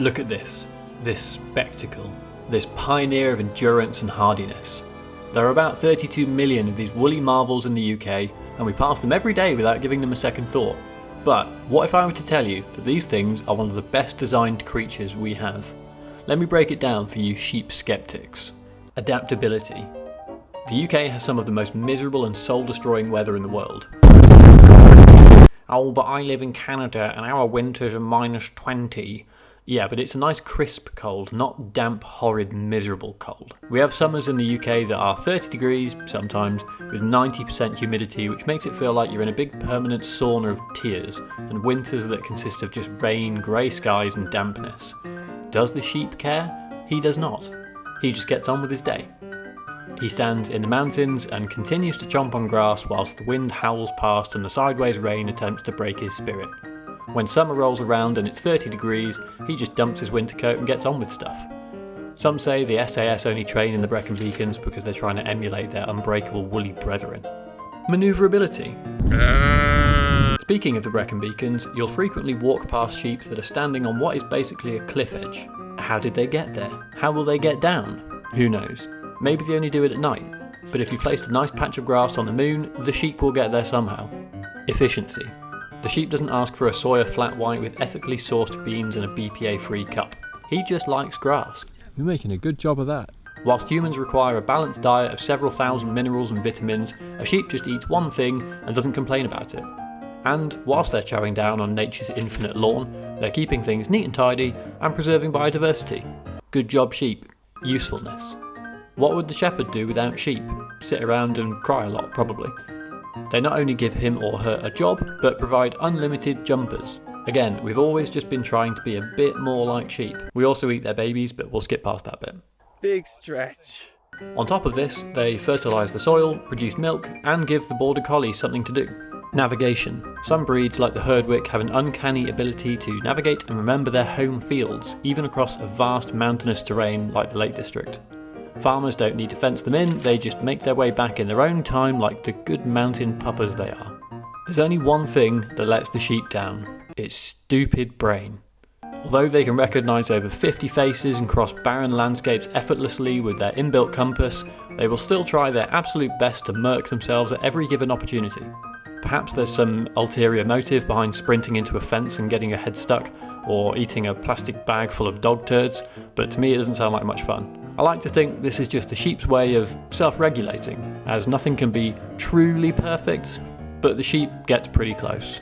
Look at this spectacle, this pioneer of endurance and hardiness. There are about 32 million of these woolly marvels in the UK, and we pass them every day without giving them a second thought. But what if I were to tell you that these things are one of the best designed creatures we have? Let me break it down for you sheep skeptics. Adaptability. The UK has some of the most miserable and soul-destroying weather in the world. Oh, but I live in Canada and our winters are -20. Yeah, but it's a nice crisp cold, not damp, horrid, miserable cold. We have summers in the UK that are 30 degrees sometimes, with 90% humidity, which makes it feel like you're in a big permanent sauna of tears, and winters that consist of just rain, grey skies and dampness. Does the sheep care? He does not. He just gets on with his day. He stands in the mountains and continues to chomp on grass whilst the wind howls past and the sideways rain attempts to break his spirit. When summer rolls around and it's 30 degrees, he just dumps his winter coat and gets on with stuff. Some say the SAS only train in the Brecon Beacons because they're trying to emulate their unbreakable woolly brethren. Manoeuvrability. Speaking of the Brecon Beacons, you'll frequently walk past sheep that are standing on what is basically a cliff edge. How did they get there? How will they get down? Who knows? Maybe they only do it at night, but if you placed a nice patch of grass on the moon, the sheep will get there somehow. Efficiency. The sheep doesn't ask for a soya flat white with ethically sourced beans in a BPA-free cup. He just likes grass. You're making a good job of that. Whilst humans require a balanced diet of several thousand minerals and vitamins, a sheep just eats one thing and doesn't complain about it. And whilst they're chowing down on nature's infinite lawn, they're keeping things neat and tidy and preserving biodiversity. Good job, sheep. Usefulness. What would the shepherd do without sheep? Sit around and cry a lot, probably. They not only give him or her a job, but provide unlimited jumpers. Again, we've always just been trying to be a bit more like sheep. We also eat their babies, but we'll skip past that bit. Big stretch. On top of this, they fertilise the soil, produce milk, and give the border collie something to do. Navigation. Some breeds, like the Herdwick, have an uncanny ability to navigate and remember their home fields, even across a vast mountainous terrain like the Lake District. Farmers don't need to fence them in, they just make their way back in their own time like the good mountain puppers they are. There's only one thing that lets the sheep down. Its stupid brain. Although they can recognise over 50 faces and cross barren landscapes effortlessly with their inbuilt compass, they will still try their absolute best to murk themselves at every given opportunity. Perhaps there's some ulterior motive behind sprinting into a fence and getting your head stuck, or eating a plastic bag full of dog turds, but to me it doesn't sound like much fun. I like to think this is just the sheep's way of self-regulating, as nothing can be truly perfect, but the sheep gets pretty close.